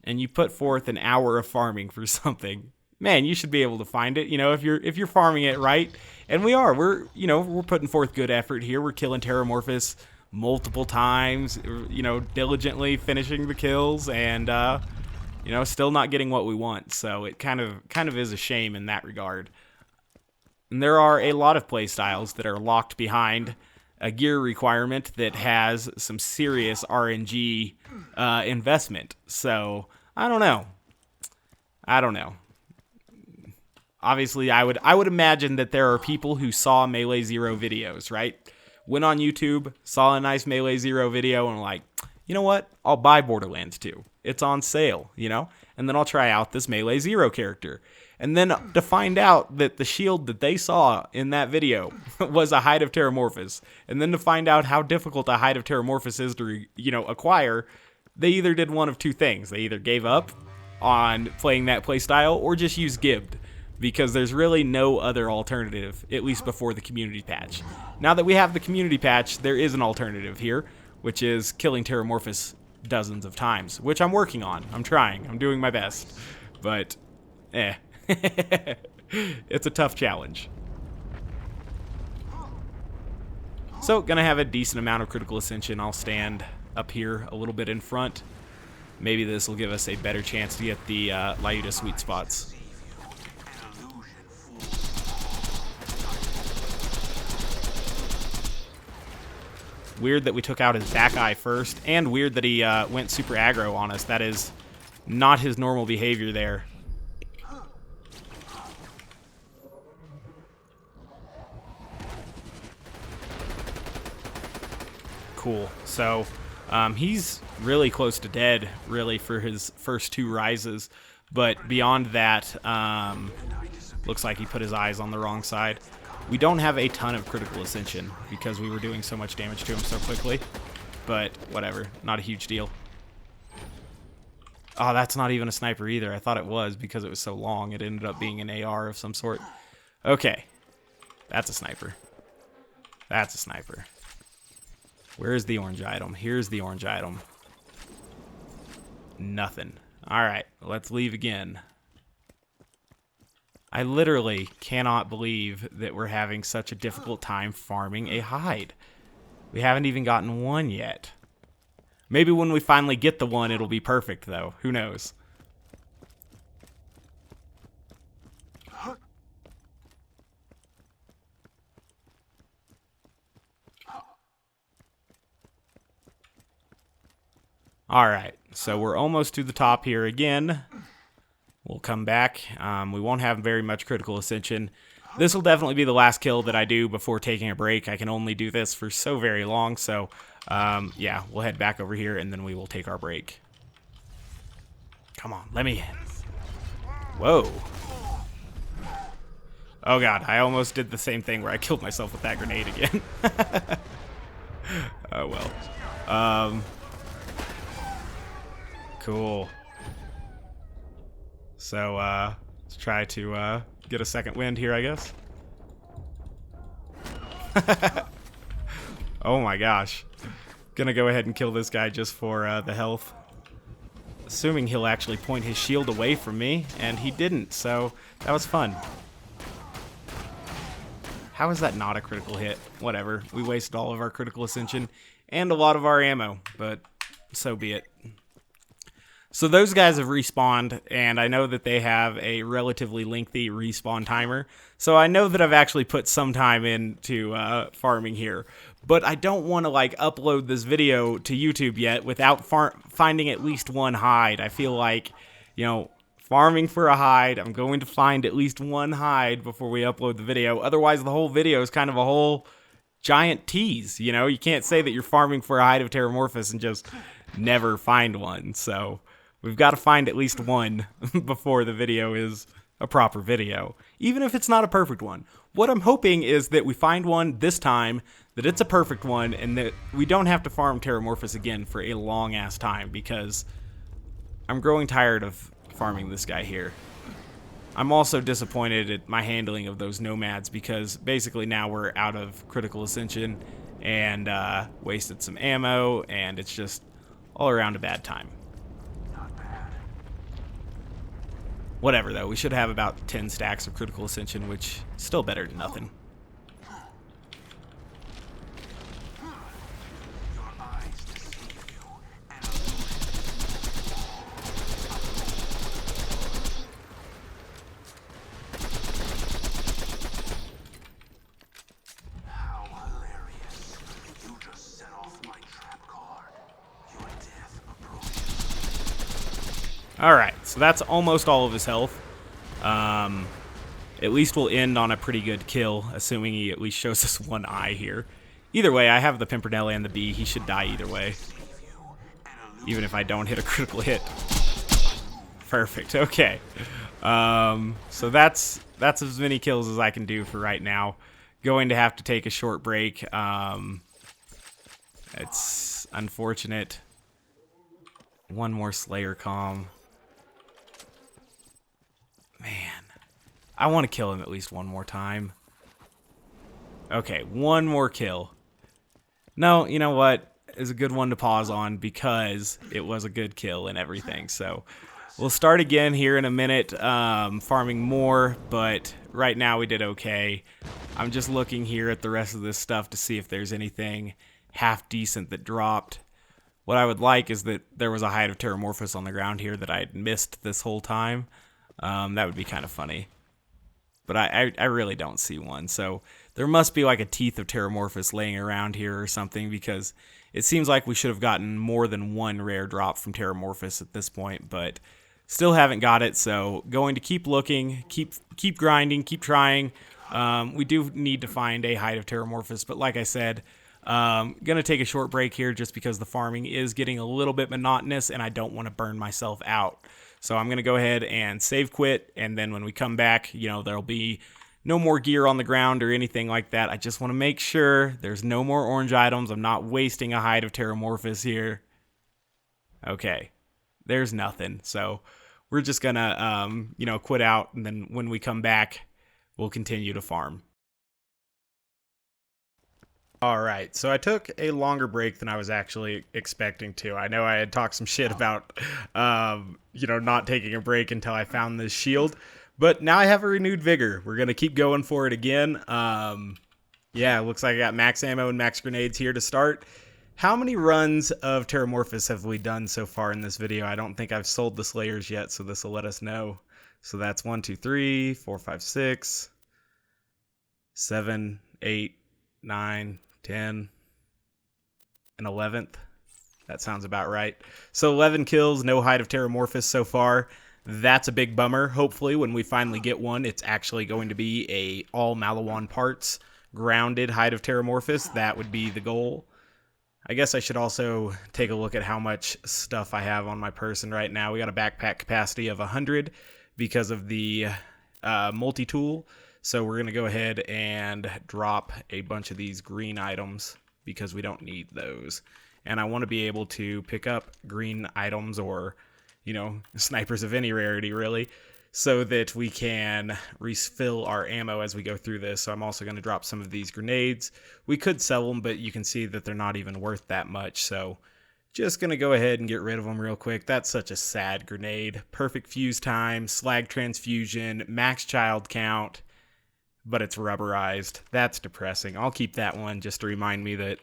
and you put forth an hour of farming for something, man, you should be able to find it. You know, if you're farming it right, and we are, we're putting forth good effort here. We're killing Terramorphous multiple times, you know, diligently finishing the kills, and you know, still not getting what we want. So it kind of is a shame in that regard. And there are a lot of playstyles that are locked behind a gear requirement that has some serious RNG investment. So I don't know. Obviously, I would imagine that there are people who saw Melee Zer0 videos, right? Went on YouTube, saw a nice Melee Zer0 video, and were like, you know what? I'll buy Borderlands 2. It's on sale, you know? And then I'll try out this Melee Zer0 character. And then to find out that the shield that they saw in that video was a Hide of Terramorphous, and then to find out how difficult a Hide of Terramorphous is to, you know, acquire, they either did one of 2 things. They either gave up on playing that playstyle or just used Gibbed, because there's really no other alternative, at least before the community patch. Now that we have the community patch, there is an alternative here, which is killing Terramorphous dozens of times, which I'm working on. I'm trying. I'm doing my best. But, it's a tough challenge. So, gonna have a decent amount of critical ascension. I'll stand up here a little bit in front. Maybe this will give us a better chance to get the Lyuda sweet spots. Weird that we took out his back eye first, and weird that he went super aggro on us. That is not his normal behavior there. Cool. So he's really close to dead, really, for his first 2 rises. But beyond that, looks like he put his eyes on the wrong side. We don't have a ton of critical ascension because we were doing so much damage to him so quickly. But whatever, not a huge deal. Oh, that's not even a sniper either. I thought it was because it was so long. It ended up being an AR of some sort. Okay, that's a sniper. That's a sniper. Where's the orange item? Here's the orange item. Nothing. Alright, let's leave again. I literally cannot believe that we're having such a difficult time farming a hide. We haven't even gotten one yet. Maybe when we finally get the one, it'll be perfect, though. Who knows? Alright, so we're almost to the top here again. We'll come back. We won't have very much critical ascension. This will definitely be the last kill that I do before taking a break. I can only do this for so very long, so yeah, we'll head back over here and then we will take our break. Come on, let me in. Whoa. Oh god, I almost did the same thing where I killed myself with that grenade again. Oh well. Cool. So, let's try to get a second wind here, I guess. Oh my gosh. Gonna go ahead and kill this guy just for the health. Assuming he'll actually point his shield away from me, and he didn't, so that was fun. How is that not a critical hit? Whatever. We wasted all of our critical ascension and a lot of our ammo, but so be it. So those guys have respawned, and I know that they have a relatively lengthy respawn timer. So I know that I've actually put some time into farming here. But I don't want to, like, upload this video to YouTube yet without finding at least one hide. I feel like, you know, farming for a hide, I'm going to find at least one hide before we upload the video. Otherwise, the whole video is kind of a whole giant tease, you know? You can't say that you're farming for a Hide of Terramorphous and just never find one, so we've got to find at least one before the video is a proper video, even if it's not a perfect one. What I'm hoping is that we find one this time, that it's a perfect one, and that we don't have to farm Terramorphous again for a long-ass time, because I'm growing tired of farming this guy here. I'm also disappointed at my handling of those nomads, because basically now we're out of critical ascension, and wasted some ammo, and it's just all around a bad time. Whatever, though. We should have about 10 stacks of critical ascension, which is still better than nothing. How hilarious. You just set off my trap card. Your death approaches. Alright, so that's almost all of his health. At least we'll end on a pretty good kill, assuming he at least shows us one eye here. Either way, I have the Pimpernel and the bee. He should die either way, even if I don't hit a critical hit. Perfect, okay. So that's as many kills as I can do for right now. Going to have to take a short break. It's unfortunate. One more Slayer comm. Man, I want to kill him at least one more time. Okay, one more kill. No, you know what? It's a good one to pause on because it was a good kill and everything. So we'll start again here in a minute, farming more, but right now we did okay. I'm just looking here at the rest of this stuff to see if there's anything half decent that dropped. What I would like is that there was a Hide of Terramorphous on the ground here that I had missed this whole time. That would be kind of funny. but I really don't see one. So there must be like a Teeth of Terramorphous laying around here or something, because it seems like we should have gotten more than one rare drop from Terramorphous at this point, but still haven't got it. So going to keep looking, keep grinding, keep trying. We do need to find a Hide of Terramorphous, but like I said, gonna take a short break here just because the farming is getting a little bit monotonous and I don't want to burn myself out. So I'm gonna go ahead and save quit, and then when we come back, you know, there'll be no more gear on the ground or anything like that. I just want to make sure there's no more orange items. I'm not wasting a Hide of Terramorphous here. Okay, there's nothing. So we're just gonna, you know, quit out, and then when we come back, we'll continue to farm. All right, so I took a longer break than I was actually expecting to. I know I had talked some shit about, you know, not taking a break until I found this shield, but now I have a renewed vigor. We're going to keep going for it again. Yeah, looks like I got max ammo and max grenades here to start. How many runs of Terramorphous have we done so far in this video? I don't think I've sold the Slayers yet, so this will let us know. So that's 1, 2, 3, 4, 5, 6, 7, 8, 9, 10, and 11th. That sounds about right. So 11 kills, no Hide of Terramorphous so far. That's a big bummer. Hopefully when we finally get one, it's actually going to be a all Maliwan parts grounded Hide of Terramorphous. That would be the goal. I guess I should also take a look at how much stuff I have on my person right now. We got a backpack capacity of 100 because of the multi-tool. So we're going to go ahead and drop a bunch of these green items because we don't need those. And I want to be able to pick up green items, or, you know, snipers of any rarity really, so that we can refill our ammo as we go through this. So I'm also going to drop some of these grenades. We could sell them, but you can see that they're not even worth that much. So just going to go ahead and get rid of them real quick. That's such a sad grenade. Perfect fuse time, slag transfusion, max child count, but it's rubberized. That's depressing. I'll keep that one just to remind me that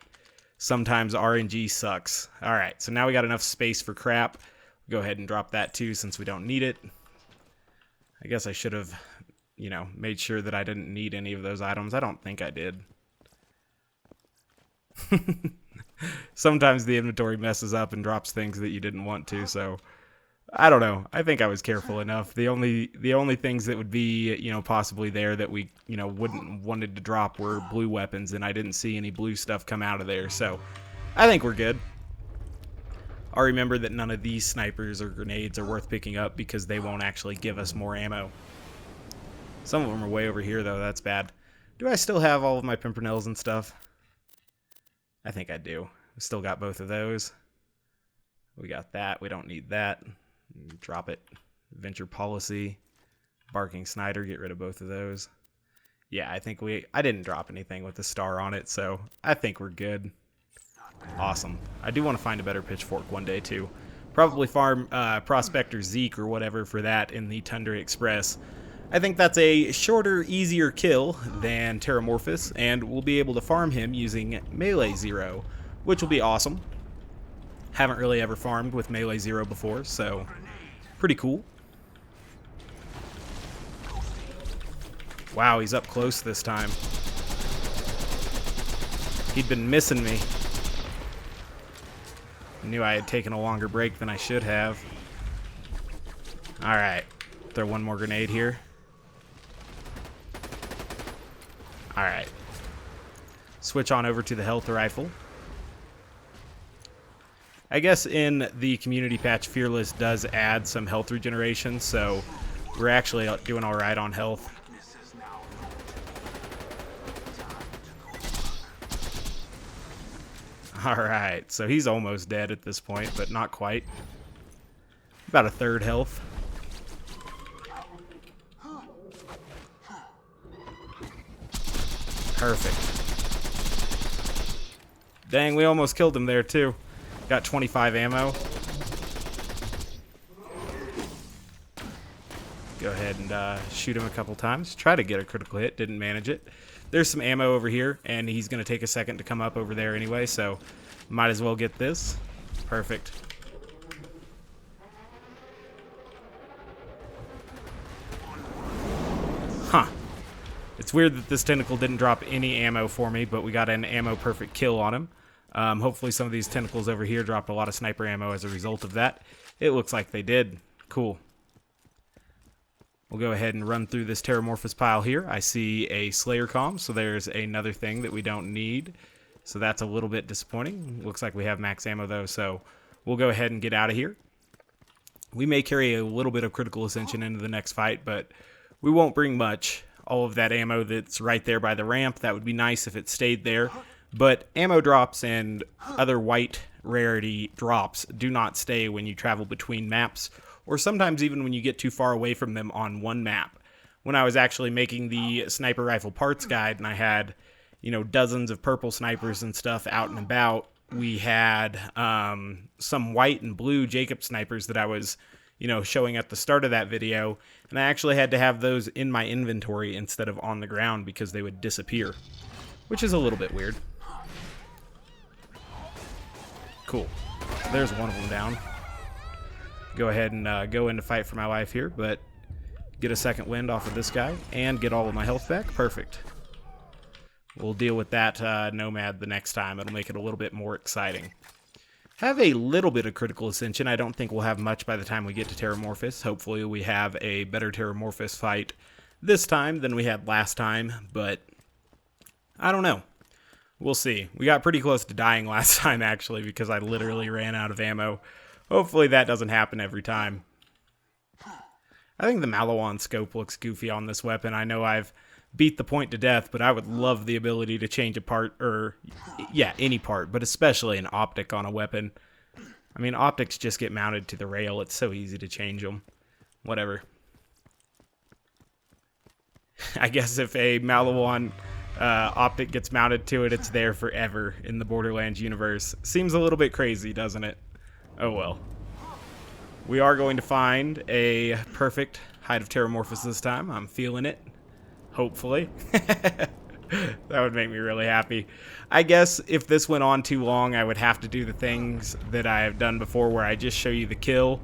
sometimes RNG sucks. All right, so now we got enough space for crap. Go ahead and drop that too since we don't need it. I guess I should have, you know, made sure that I didn't need any of those items. I don't think I did. Sometimes the inventory messes up and drops things that you didn't want to, so I don't know. I think I was careful enough. The only things that would be, you know, possibly there that we, you know, wouldn't wanted to drop were blue weapons, and I didn't see any blue stuff come out of there, so I think we're good. I'll remember that none of these snipers or grenades are worth picking up because they won't actually give us more ammo. Some of them are way over here, though. That's bad. Do I still have all of my Pimpernels and stuff? I think I do. Still got both of those. We got that. We don't need that. Drop it. Venture Policy. Barking Snyder. Get rid of both of those. Yeah, I think I didn't drop anything with the star on it, so I think we're good. Awesome. I do want to find a better pitchfork one day, too. Probably farm Prospector Zeke or whatever for that in the Tundra Express. I think that's a shorter, easier kill than Terramorphous, and we'll be able to farm him using Melee Zer0, which will be awesome. Haven't really ever farmed with Melee Zer0 before, so pretty cool. Wow, he's up close this time. He'd been missing me. Knew I had taken a longer break than I should have. Alright, throw one more grenade here. Alright. Switch on over to the health rifle. I guess in the community patch, Fearless does add some health regeneration, so we're actually doing alright on health. Alright, so he's almost dead at this point, but not quite. About a third health. Perfect. Dang, we almost killed him there too. Got 25 ammo. Go ahead and shoot him a couple times. Try to get a critical hit, didn't manage it. There's some ammo over here, and he's going to take a second to come up over there anyway, so might as well get this. Perfect. Huh. It's weird that this tentacle didn't drop any ammo for me, but we got an ammo perfect kill on him. Hopefully some of these tentacles over here dropped a lot of sniper ammo as a result of that. It looks like they did. Cool. We'll go ahead and run through this Terramorphous pile here. I see a Slayer comm, so there's another thing that we don't need. So that's a little bit disappointing. Looks like we have max ammo though, so we'll go ahead and get out of here. We may carry a little bit of critical ascension into the next fight, but we won't bring much. All of that ammo that's right there by the ramp, that would be nice if it stayed there. But ammo drops and other white rarity drops do not stay when you travel between maps, or sometimes even when you get too far away from them on one map. When I was actually making the sniper rifle parts guide and I had, you know, dozens of purple snipers and stuff out and about, we had some white and blue Jacob snipers that I was, you know, showing at the start of that video, and I actually had to have those in my inventory instead of on the ground because they would disappear, which is a little bit weird. Cool. There's one of them down. Go ahead and go in to fight for my life here, but get a second wind off of this guy and get all of my health back. Perfect. We'll deal with that Nomad the next time. It'll make it a little bit more exciting. Have a little bit of critical ascension. I don't think we'll have much by the time we get to Terramorphous. Hopefully we have a better Terramorphous fight this time than we had last time, but I don't know. We'll see. We got pretty close to dying last time, actually, because I literally ran out of ammo. Hopefully that doesn't happen every time. I think the Maliwan scope looks goofy on this weapon. I know I've beat the point to death, but I would love the ability to change a part, or, yeah, any part, but especially an optic on a weapon. I mean, optics just get mounted to the rail. It's so easy to change them. Whatever. I guess if a Maliwan optic gets mounted to it, it's there forever in the Borderlands universe. Seems a little bit crazy, doesn't it? Oh well. We are going to find a perfect Hide of Terramorphous this time. I'm feeling it. Hopefully. That would make me really happy. I guess if this went on too long, I would have to do the things that I have done before where I just show you the kill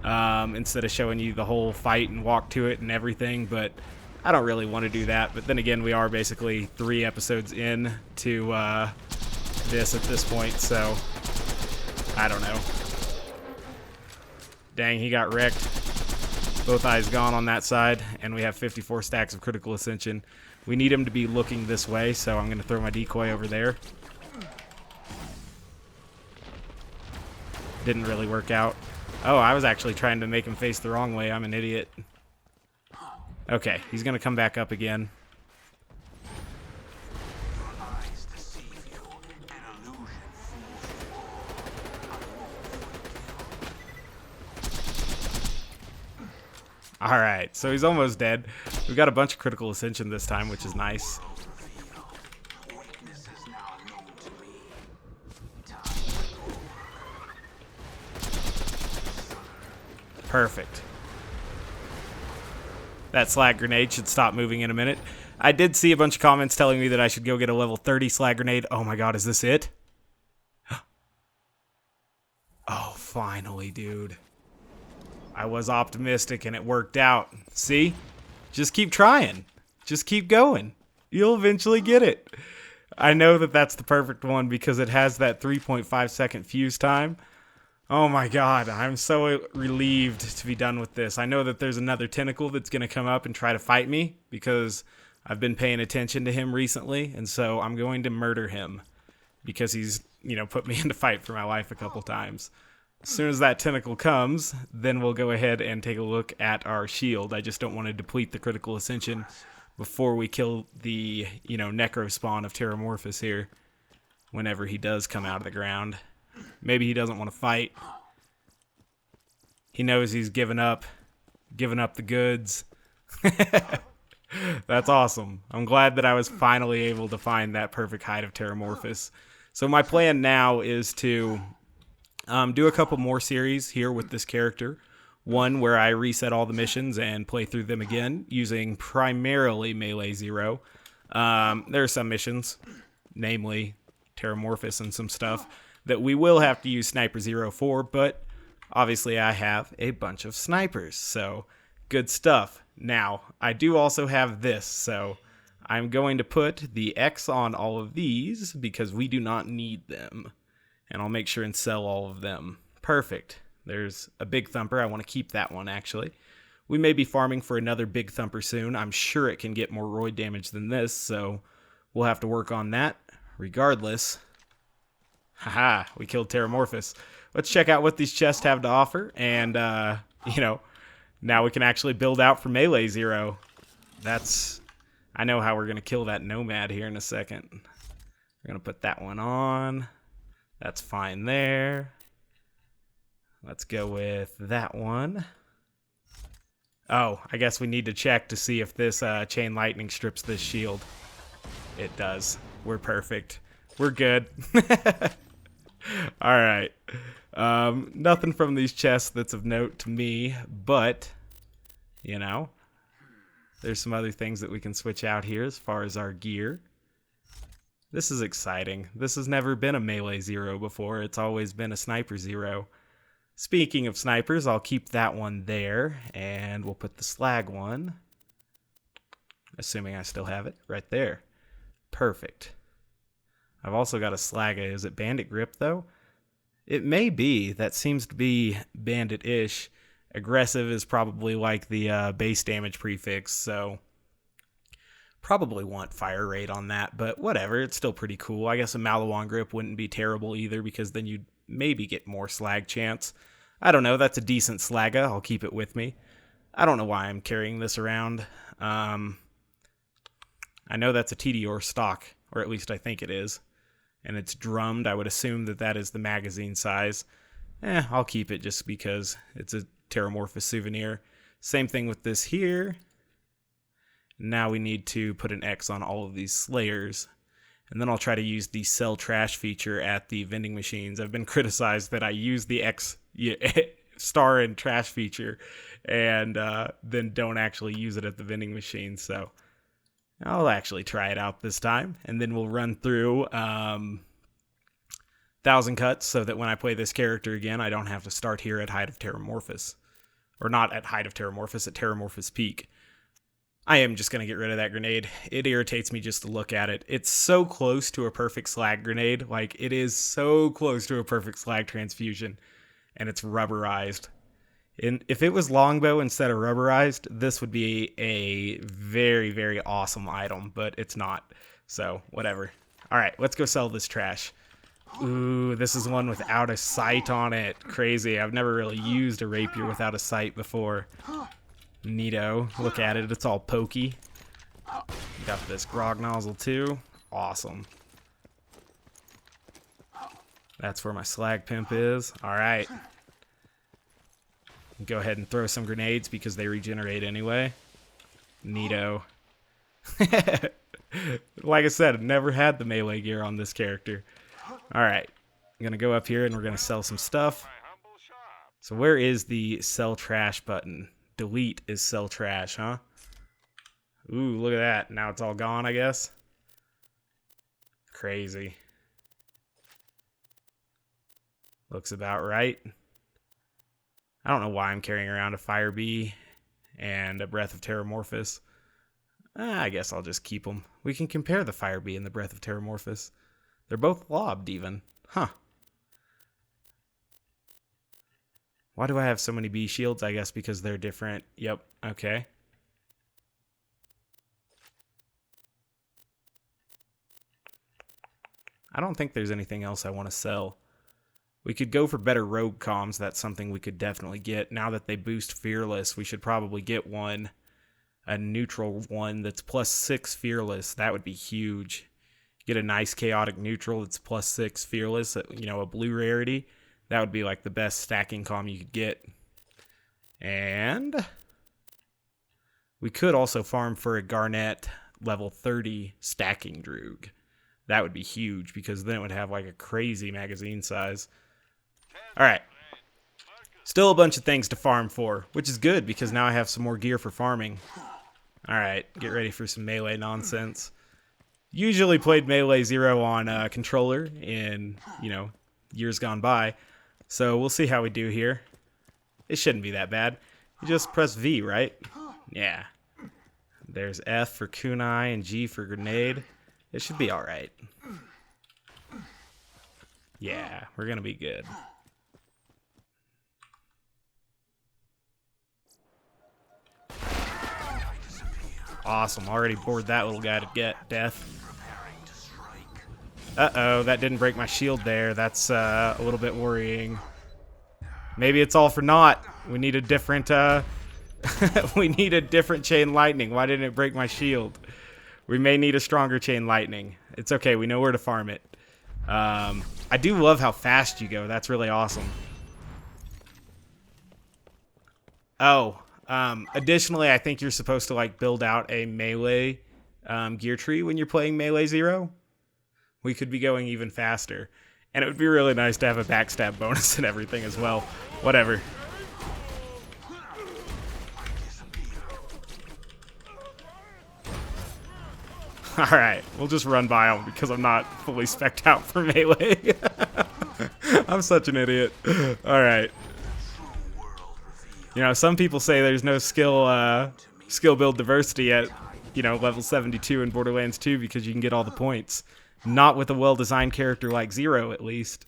instead of showing you the whole fight and walk to it and everything, but I don't really want to do that. But then again, we are basically 3 episodes in to this at this point, so I don't know. Dang, he got wrecked. Both eyes gone on that side, and we have 54 stacks of critical ascension. We need him to be looking this way, so I'm going to throw my decoy over there. Didn't really work out. Oh, I was actually trying to make him face the wrong way. I'm an idiot. Okay, he's going to come back up again. Alright, so he's almost dead. We've got a bunch of critical ascension this time, which is nice. Perfect. That slag grenade should stop moving in a minute. I did see a bunch of comments telling me that I should go get a level 30 slag grenade. Oh my god, is this it? Oh, finally, dude. I was optimistic and it worked out. See? Just keep trying. Just keep going. You'll eventually get it. I know that that's the perfect one because it has that 3.5 second fuse time. Oh my god, I'm so relieved to be done with this. I know that there's another tentacle that's going to come up and try to fight me because I've been paying attention to him recently, and so I'm going to murder him because he's, you know, put me into fight for my life a couple times. As soon as that tentacle comes, then we'll go ahead and take a look at our shield. I just don't want to deplete the critical ascension before we kill the, you know, necro spawn of Terramorphous here whenever he does come out of the ground. Maybe he doesn't want to fight. He knows he's given up the goods. That's awesome. I'm glad that I was finally able to find that perfect Hide of Terramorphous. So my plan now is to do a couple more series here with this character. One where I reset all the missions and play through them again using primarily Melee Zer0. There are some missions, namely Terramorphous and some stuff, that we will have to use Sniper Zer0 for, but obviously I have a bunch of snipers, so good stuff. Now, I do also have this, so I'm going to put the X on all of these because we do not need them. And I'll make sure and sell all of them. Perfect. There's a big thumper. I want to keep that one, actually. We may be farming for another big thumper soon. I'm sure it can get more roid damage than this, so we'll have to work on that. Regardless, haha, we killed Terramorphous. Let's check out what these chests have to offer, and, you know, now we can actually build out for Melee Zer0. I know how we're going to kill that Nomad here in a second. We're going to put that one on. That's fine there. Let's go with that one. Oh, I guess we need to check to see if this chain lightning strips this shield. It does. We're perfect. We're good. Alright. Nothing from these chests that's of note to me, but, you know, there's some other things that we can switch out here as far as our gear. This is exciting. This has never been a Melee Zer0 before. It's always been a Sniper Zer0. Speaking of snipers, I'll keep that one there, and we'll put the Slag one, assuming I still have it, right there. Perfect. I've also got a Slag. Is it Bandit Grip, though? It may be. That seems to be Bandit-ish. Aggressive is probably like the base damage prefix, so probably want fire rate on that, but whatever. It's still pretty cool. I guess a Malawan Grip wouldn't be terrible either, because then you'd maybe get more Slag chance. I don't know. That's a decent Slagga. I'll keep it with me. I don't know why I'm carrying this around. I know that's a TDR stock, or at least I think it is. And it's drummed. I would assume that that is the magazine size. I'll keep it just because it's a Terramorphous souvenir. Same thing with this here. Now we need to put an X on all of these Slayers. And then I'll try to use the sell trash feature at the vending machines. I've been criticized that I use the X star and trash feature and then don't actually use it at the vending machine. So I'll actually try it out this time. And then we'll run through 1,000 cuts so that when I play this character again, I don't have to start here at Hide of Terramorphous. Or not at Hide of Terramorphous, at Terramorphous Peak. I am just going to get rid of that grenade. It irritates me just to look at it. It's so close to a perfect Slag grenade. Like, it is so close to a perfect Slag transfusion. And it's rubberized. And if it was longbow instead of rubberized, this would be a very, very awesome item. But it's not. So, whatever. Alright, let's go sell this trash. Ooh, this is one without a sight on it. Crazy. I've never really used a rapier without a sight before. Neato. Look at it. It's all pokey. Got this grog nozzle too. Awesome. That's where my Slag Pimp is. Alright. Go ahead and throw some grenades because they regenerate anyway. Neato. Like I said, I've never had the melee gear on this character. Alright. I'm going to go up here and we're going to sell some stuff. So where is the sell trash button? Delete is sell trash, huh? Ooh, look at that. Now it's all gone, I guess. Crazy. Looks about right. I don't know why I'm carrying around a Fire Bee and a Breath of Terramorphous. I guess I'll just keep them. We can compare the Fire Bee and the Breath of Terramorphous. They're both lobbed, even. Huh. Why do I have so many bee shields? I guess because they're different. Yep, okay. I don't think there's anything else I want to sell. We could go for better rogue comms. That's something we could definitely get. Now that they boost Fearless, we should probably get one. A neutral one that's +6 Fearless. That would be huge. Get a nice chaotic neutral that's +6 Fearless. You know, a blue rarity. That would be like the best stacking comm you could get. And we could also farm for a Garnet level 30 stacking Droog. That would be huge because then it would have like a crazy magazine size. Alright. Still a bunch of things to farm for, which is good because now I have some more gear for farming. Alright, get ready for some melee nonsense. Usually played Melee Zer0 on controller in, you know, years gone by. So we'll see how we do here. It shouldn't be that bad. You just press V, right? Yeah. There's F for kunai and G for grenade. It should be alright. Yeah, we're gonna be good. Awesome, already bored that little guy to get death. Uh-oh, that didn't break my shield there. That's a little bit worrying. Maybe it's all for naught. We need a different, we need a different chain lightning. Why didn't it break my shield? We may need a stronger chain lightning. It's okay, we know where to farm it. I do love how fast you go. That's really awesome. Oh, additionally, I think you're supposed to like build out a melee gear tree when you're playing Melee Zer0. We could be going even faster. And it would be really nice to have a backstab bonus and everything as well. Whatever. Alright, we'll just run by them because I'm not fully spec'd out for melee. I'm such an idiot. Alright. You know, some people say there's no skill build diversity at, you know, level 72 in Borderlands 2 because you can get all the points. Not with a well-designed character like Zer0, at least.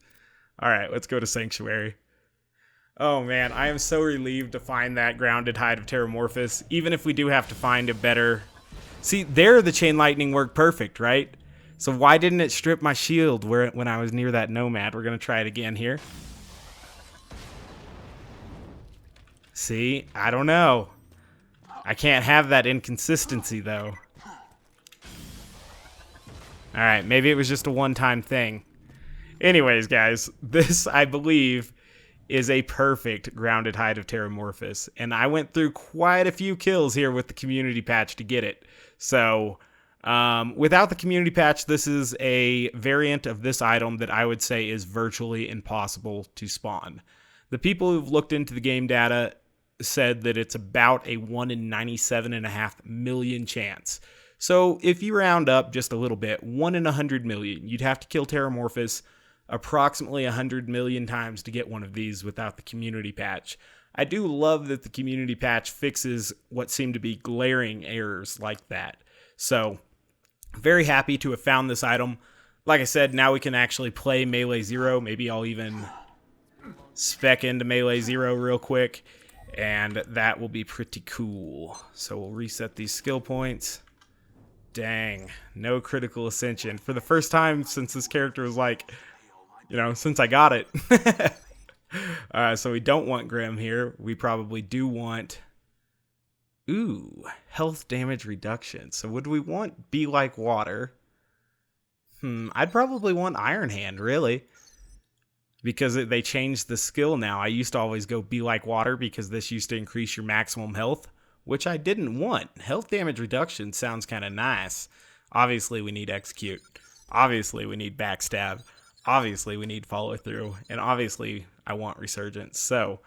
Alright, let's go to Sanctuary. Oh man, I am so relieved to find that grounded Hide of Terramorphous, even if we do have to find a better... See, there the chain lightning worked perfect, right? So why didn't it strip my shield when I was near that nomad? We're going to try it again here. See, I don't know. I can't have that inconsistency, though. Alright, maybe it was just a one-time thing. Anyways, guys, this, I believe, is a perfect grounded Hide of Terramorphous. And I went through quite a few kills here with the community patch to get it. So, without the community patch, this is a variant of this item that I would say is virtually impossible to spawn. The people who've looked into the game data said that it's about a 1 in 97.5 million chance. So if you round up just a little bit, 1 in 100 million, you'd have to kill Terramorphous approximately 100 million times to get one of these without the community patch. I do love that the community patch fixes what seem to be glaring errors like that. So, very happy to have found this item. Like I said, now we can actually play Melee Zer0. Maybe I'll even spec into Melee Zer0 real quick, and that will be pretty cool. So we'll reset these skill points. Dang, no critical ascension. For the first time since this character was like, you know, since I got it. So we don't want Grim here. We probably do want... Ooh, health damage reduction. So would we want Be Like Water? I'd probably want Iron Hand, really. Because they changed the skill now. I used to always go Be Like Water because this used to increase your maximum health, which I didn't want. Health damage reduction sounds kind of nice. Obviously, we need Execute. Obviously, we need Backstab. Obviously, we need Follow Through. And obviously, I want Resurgence. So,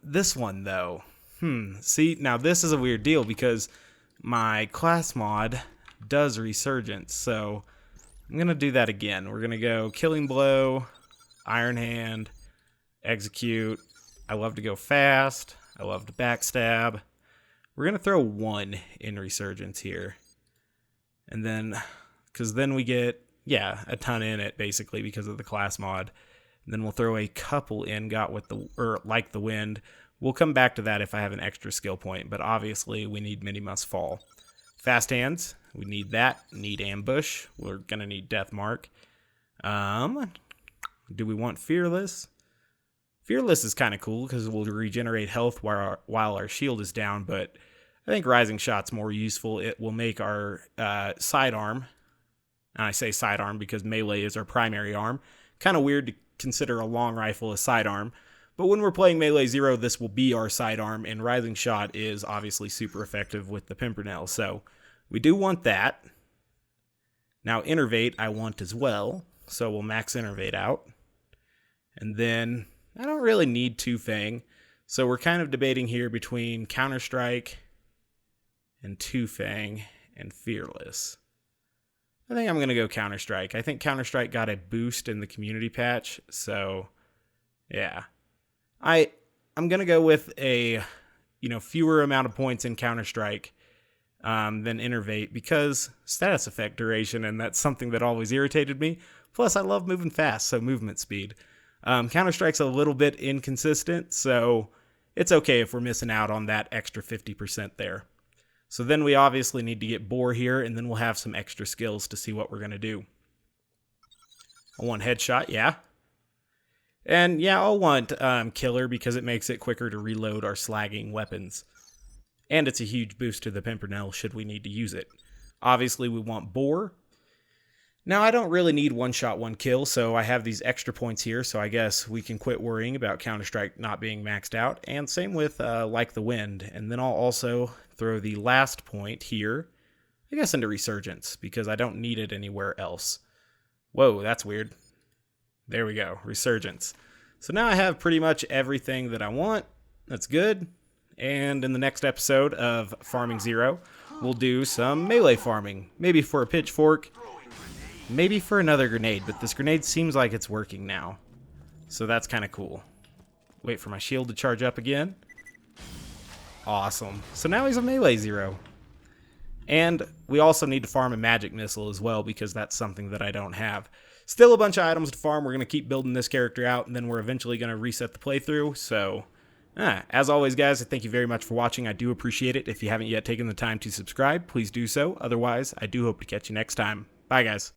this one, though. See, now this is a weird deal because my class mod does Resurgence. So, I'm going to do that again. We're going to go Killing Blow, Iron Hand, Execute. I love to go fast. I love to Backstab. We're going to throw 1 in Resurgence here. And then, because then we get, yeah, a ton in it, basically, because of the class mod. And then we'll throw a couple in, Like the Wind. We'll come back to that if I have an extra skill point, but obviously we need Many Must Fall. Fast Hands, we need that. Need Ambush. We're going to need Death Mark. Do we want Fearless? Fearless is kind of cool because we'll regenerate health while our shield is down, but I think Rising Shot's more useful. It will make our sidearm, and I say sidearm because melee is our primary arm. Kind of weird to consider a long rifle a sidearm, but when we're playing Melee Zer0, this will be our sidearm, and Rising Shot is obviously super effective with the Pimpernel, so we do want that. Now Innervate I want as well, so we'll max Innervate out. And then I don't really need Two Fang, so we're kind of debating here between Counter-Strike and Two Fang and Fearless. I think I'm going to go Counter-Strike. I think Counter-Strike got a boost in the community patch, so yeah. I'm going to go with a, fewer amount of points in Counter-Strike. than Innervate because status effect duration, and that's something that always irritated me. Plus, I love moving fast, so movement speed. Counter-Strike's a little bit inconsistent, so it's okay if we're missing out on that extra 50% there. So then we obviously need to get Boar here, and then we'll have some extra skills to see what we're going to do. I want Headshot, yeah. And yeah, I'll want Killer because it makes it quicker to reload our slagging weapons. And it's a huge boost to the Pimpernel should we need to use it. Obviously, we want Boar. Now, I don't really need one shot, one kill, so I have these extra points here, so I guess we can quit worrying about Counter-Strike not being maxed out. And same with Like the Wind. And then I'll also throw the last point here, I guess into Resurgence, because I don't need it anywhere else. Whoa, that's weird. There we go, Resurgence. So now I have pretty much everything that I want. That's good. And in the next episode of Farming Zero, we'll do some melee farming. Maybe for a pitchfork, maybe for another grenade, but this grenade seems like it's working now. So that's kind of cool. Wait for my shield to charge up again. Awesome. So now he's a Melee Zer0. And we also need to farm a magic missile as well because that's something that I don't have. Still a bunch of items to farm. We're going to keep building this character out, and then we're eventually going to reset the playthrough. So, as always, guys, thank you very much for watching. I do appreciate it. If you haven't yet taken the time to subscribe, please do so. Otherwise, I do hope to catch you next time. Bye, guys.